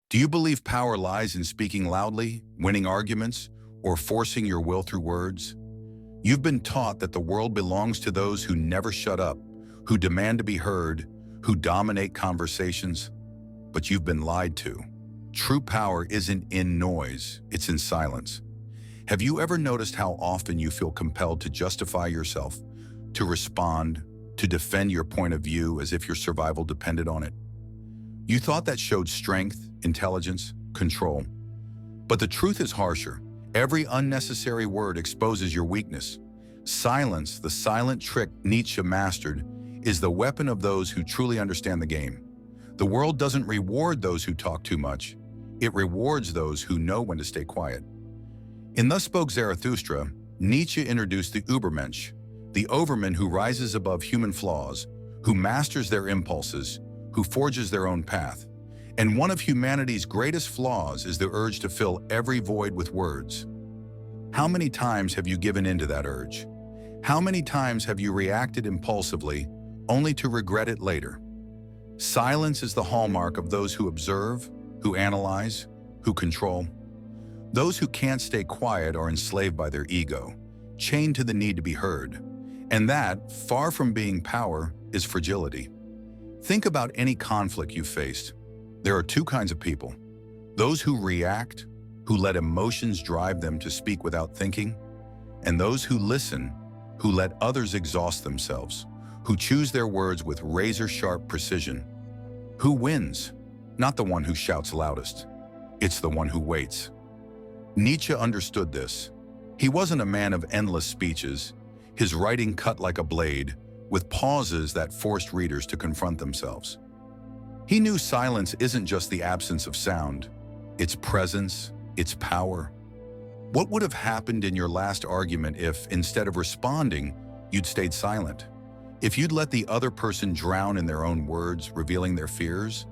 Do you believe power lies in speaking loudly, winning arguments, or forcing your will through words? You've been taught that the world belongs to those who never shut up, who demand to be heard, who dominate conversations. But you've been lied to. True power isn't in noise, it's in silence. Have you ever noticed how often you feel compelled to justify yourself, to respond, to defend your point of view as if your survival depended on it? You thought that showed strength, intelligence, control. But the truth is harsher. Every unnecessary word exposes your weakness. Silence, the silent trick Nietzsche mastered, is the weapon of those who truly understand the game. The world doesn't reward those who talk too much. It rewards those who know when to stay quiet. In Thus Spoke Zarathustra, Nietzsche introduced the Übermensch, the overman who rises above human flaws, who masters their impulses, who forges their own path. And one of humanity's greatest flaws is the urge to fill every void with words. How many times have you given in to that urge? How many times have you reacted impulsively, only to regret it later? Silence is the hallmark of those who observe, who analyze, who control. Those who can't stay quiet are enslaved by their ego, chained to the need to be heard. And that, far from being power, is fragility. Think about any conflict you've faced. There are two kinds of people: those who react, who let emotions drive them to speak without thinking, and those who listen, who let others exhaust themselves, who choose their words with razor-sharp precision. Who wins? Not the one who shouts loudest. It's the one who waits. Nietzsche understood this. He wasn't a man of endless speeches, his writing cut like a blade, with pauses that forced readers to confront themselves. He knew silence isn't just the absence of sound, it's presence, it's power. What would have happened in your last argument if, instead of responding, you'd stayed silent? If you'd let the other person drown in their own words, revealing their fears?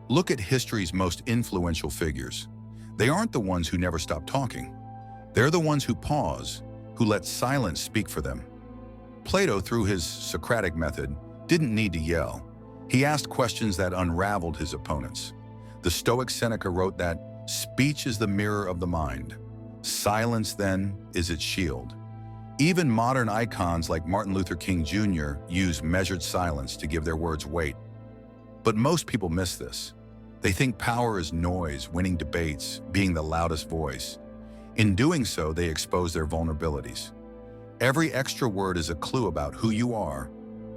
Look at history's most influential figures. They aren't the ones who never stop talking. They're the ones who pause, who let silence speak for them. Plato, through his Socratic method, didn't need to yell. He asked questions that unraveled his opponents. The Stoic Seneca wrote that speech is the mirror of the mind. Silence, then, is its shield. Even modern icons like Martin Luther King Jr. use measured silence to give their words weight. But most people miss this. They think power is noise, winning debates, being the loudest voice. In doing so, they expose their vulnerabilities. Every extra word is a clue about who you are,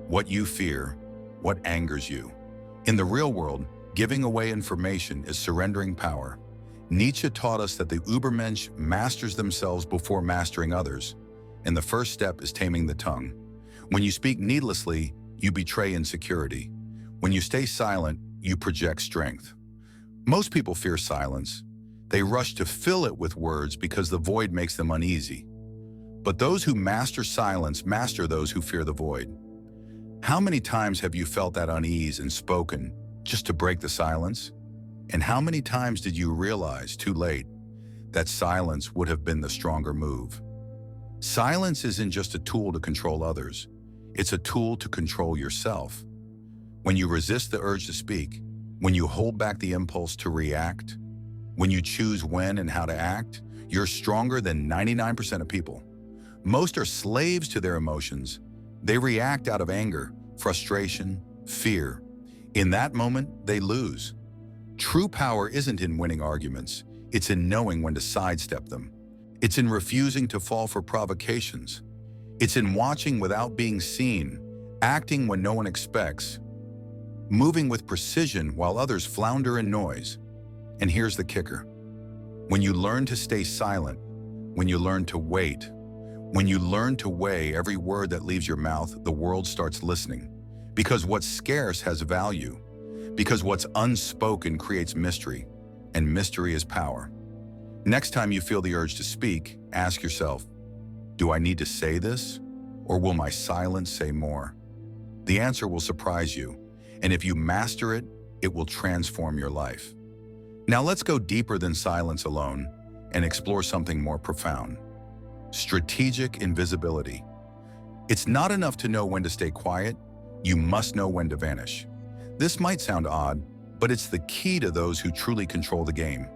what you fear, what angers you. In the real world, giving away information is surrendering power. Nietzsche taught us that the Übermensch masters themselves before mastering others, and the first step is taming the tongue. When you speak needlessly, you betray insecurity. When you stay silent, you project strength. Most people fear silence. They rush to fill it with words because the void makes them uneasy. But those who master silence master those who fear the void. How many times have you felt that unease and spoken just to break the silence? And how many times did you realize, too late, that silence would have been the stronger move? Silence isn't just a tool to control others. It's a tool to control yourself. When you resist the urge to speak, when you hold back the impulse to react, when you choose when and how to act, you're stronger than 99% of people. Most are slaves to their emotions. They react out of anger, frustration, fear. In that moment, they lose. True power isn't in winning arguments. It's in knowing when to sidestep them. It's in refusing to fall for provocations. It's in watching without being seen, acting when no one expects, moving with precision while others flounder in noise. And here's the kicker. When you learn to stay silent, when you learn to wait, when you learn to weigh every word that leaves your mouth, the world starts listening. Because what's scarce has value. Because what's unspoken creates mystery, and mystery is power. Next time you feel the urge to speak, ask yourself, do I need to say this, or will my silence say more? The answer will surprise you, and if you master it, it will transform your life. Now let's go deeper than silence alone and explore something more profound. Strategic invisibility. It's not enough to know when to stay quiet, you must know when to vanish. This might sound odd, but it's the key to those who truly control the game.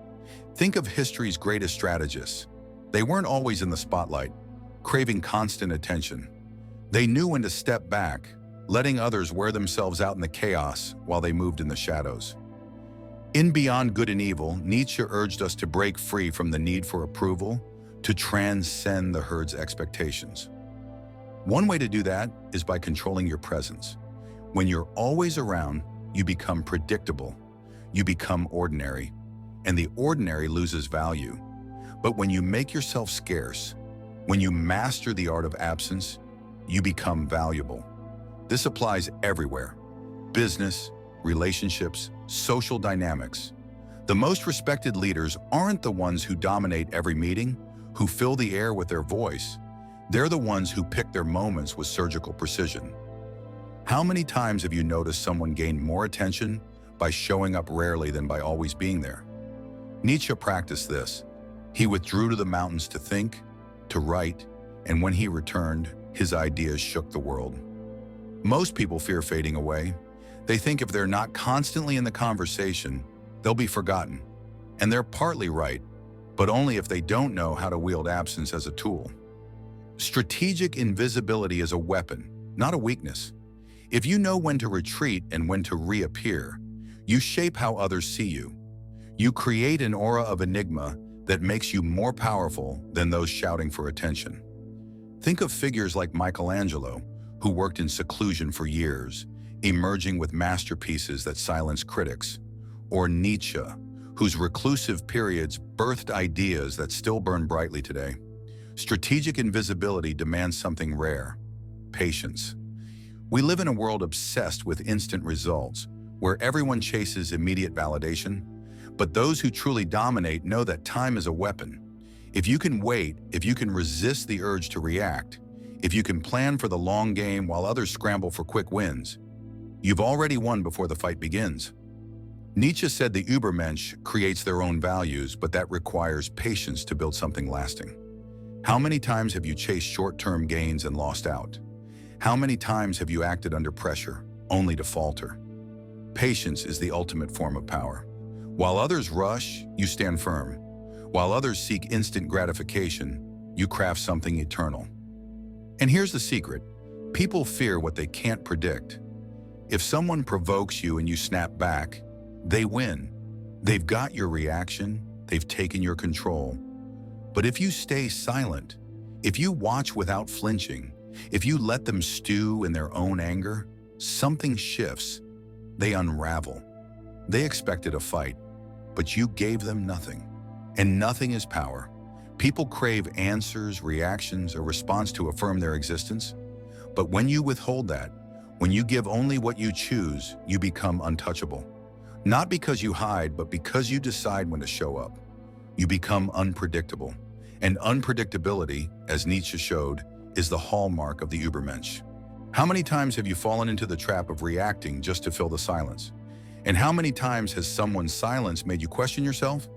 Think of history's greatest strategists. They weren't always in the spotlight, craving constant attention. They knew when to step back, letting others wear themselves out in the chaos while they moved in the shadows. In Beyond Good and Evil, Nietzsche urged us to break free from the need for approval, to transcend the herd's expectations. One way to do that is by controlling your presence. When you're always around, you become predictable, you become ordinary, and the ordinary loses value. But when you make yourself scarce, when you master the art of absence, you become valuable. This applies everywhere: business, relationships, social dynamics. The most respected leaders aren't the ones who dominate every meeting, who fill the air with their voice. They're the ones who pick their moments with surgical precision. How many times have you noticed someone gain more attention by showing up rarely than by always being there? Nietzsche practiced this. He withdrew to the mountains to think, to write, and when he returned, his ideas shook the world. Most people fear fading away. They think if they're not constantly in the conversation, they'll be forgotten. And they're partly right, but only if they don't know how to wield absence as a tool. Strategic invisibility is a weapon, not a weakness. If you know when to retreat and when to reappear, you shape how others see you. You create an aura of enigma that makes you more powerful than those shouting for attention. Think of figures like Michelangelo, who worked in seclusion for years, emerging with masterpieces that silence critics, or Nietzsche, whose reclusive periods birthed ideas that still burn brightly today. Strategic invisibility demands something rare: patience. We live in a world obsessed with instant results, where everyone chases immediate validation, but those who truly dominate know that time is a weapon. If you can wait, if you can resist the urge to react, if you can plan for the long game while others scramble for quick wins, you've already won before the fight begins. Nietzsche said the Übermensch creates their own values, but that requires patience to build something lasting. How many times have you chased short-term gains and lost out? How many times have you acted under pressure, only to falter? Patience is the ultimate form of power. While others rush, you stand firm. While others seek instant gratification, you craft something eternal. And here's the secret: people fear what they can't predict. If someone provokes you and you snap back, they win. They've got your reaction, they've taken your control. But if you stay silent, if you watch without flinching, if you let them stew in their own anger, something shifts. They unravel. They expected a fight, but you gave them nothing. And nothing is power. People crave answers, reactions, a response to affirm their existence. But when you withhold that, when you give only what you choose, you become untouchable. Not because you hide, but because you decide when to show up. You become unpredictable. And unpredictability, as Nietzsche showed, is the hallmark of the Übermensch. How many times have you fallen into the trap of reacting just to fill the silence? And how many times has someone's silence made you question yourself?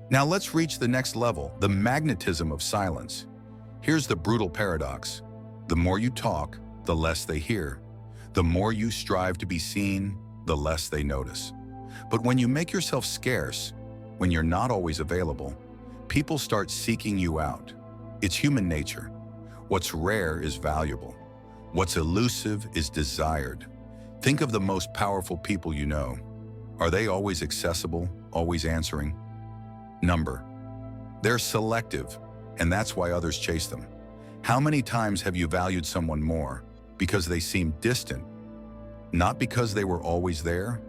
Now let's reach the next level, the magnetism of silence. Here's the brutal paradox. The more you talk, the less they hear. The more you strive to be seen, the less they notice. But when you make yourself scarce, when you're not always available, people start seeking you out. It's human nature. What's rare is valuable. What's elusive is desired. Think of the most powerful people you know. Are they always accessible, always answering? Number. They're selective, and that's why others chase them. How many times have you valued someone more because they seemed distant, not because they were always there?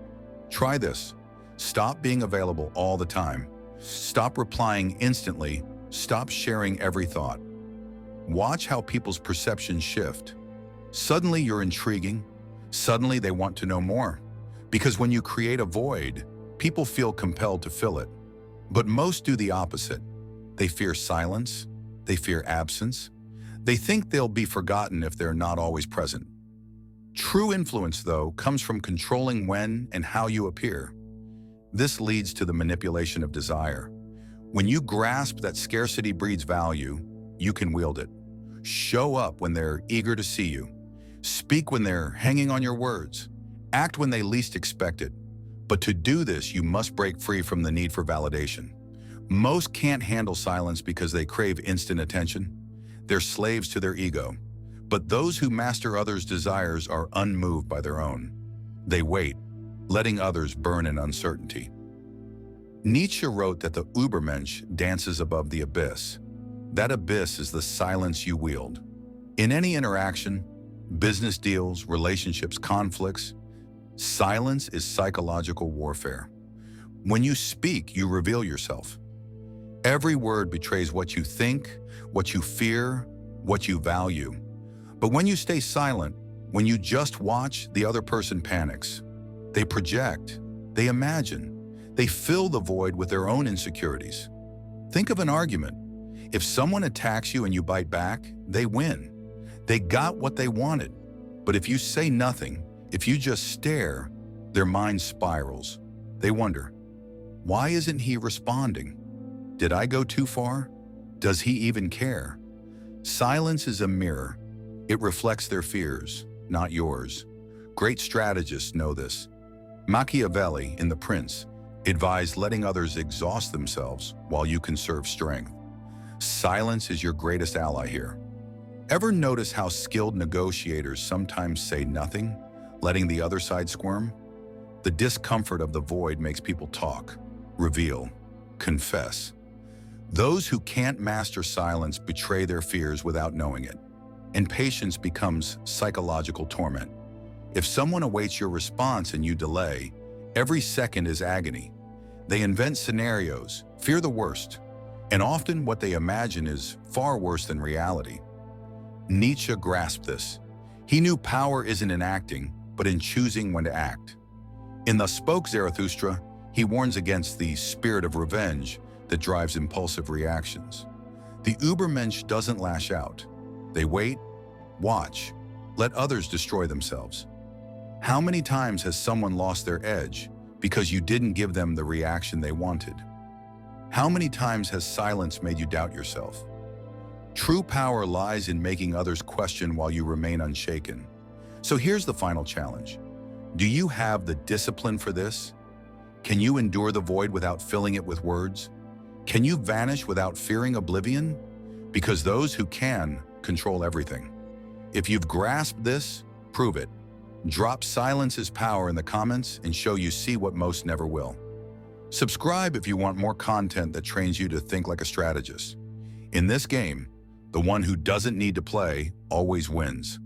Try this. Stop being available all the time. Stop replying instantly. Stop sharing every thought. Watch how people's perceptions shift. Suddenly you're intriguing. Suddenly they want to know more. Because when you create a void, people feel compelled to fill it. But most do the opposite. They fear silence. They fear absence. They think they'll be forgotten if they're not always present. True influence, though, comes from controlling when and how you appear. This leads to the manipulation of desire. When you grasp that scarcity breeds value, you can wield it. Show up when they're eager to see you. Speak when they're hanging on your words. Act when they least expect it. But to do this, you must break free from the need for validation. Most can't handle silence because they crave instant attention. They're slaves to their ego. But those who master others' desires are unmoved by their own. They wait, letting others burn in uncertainty. Nietzsche wrote that the Übermensch dances above the abyss. That abyss is the silence you wield. In any interaction, business deals, relationships, conflicts, silence is psychological warfare. When you speak, you reveal yourself. Every word betrays what you think, what you fear, what you value. But when you stay silent, when you just watch, the other person panics. They project, they imagine, they fill the void with their own insecurities. Think of an argument. If someone attacks you and you bite back, they win. They got what they wanted. But if you say nothing, if you just stare, their mind spirals. They wonder, why isn't he responding? Did I go too far? Does he even care? Silence is a mirror. It reflects their fears, not yours. Great strategists know this. Machiavelli, in The Prince, advised letting others exhaust themselves while you conserve strength. Silence is your greatest ally here. Ever notice how skilled negotiators sometimes say nothing, letting the other side squirm? The discomfort of the void makes people talk, reveal, confess. Those who can't master silence betray their fears without knowing it. Impatience becomes psychological torment. If someone awaits your response and you delay, every second is agony. They invent scenarios, fear the worst, and often what they imagine is far worse than reality. Nietzsche grasped this. He knew power isn't in acting, but in choosing when to act. In Thus Spoke Zarathustra, he warns against the spirit of revenge that drives impulsive reactions. The Übermensch doesn't lash out. They wait, watch, let others destroy themselves. How many times has someone lost their edge because you didn't give them the reaction they wanted? How many times has silence made you doubt yourself? True power lies in making others question while you remain unshaken. So here's the final challenge. Do you have the discipline for this? Can you endure the void without filling it with words? Can you vanish without fearing oblivion? Because those who can control everything. If you've grasped this, prove it. Drop silence's power in the comments and show you see what most never will. Subscribe if you want more content that trains you to think like a strategist. In this game, the one who doesn't need to play always wins.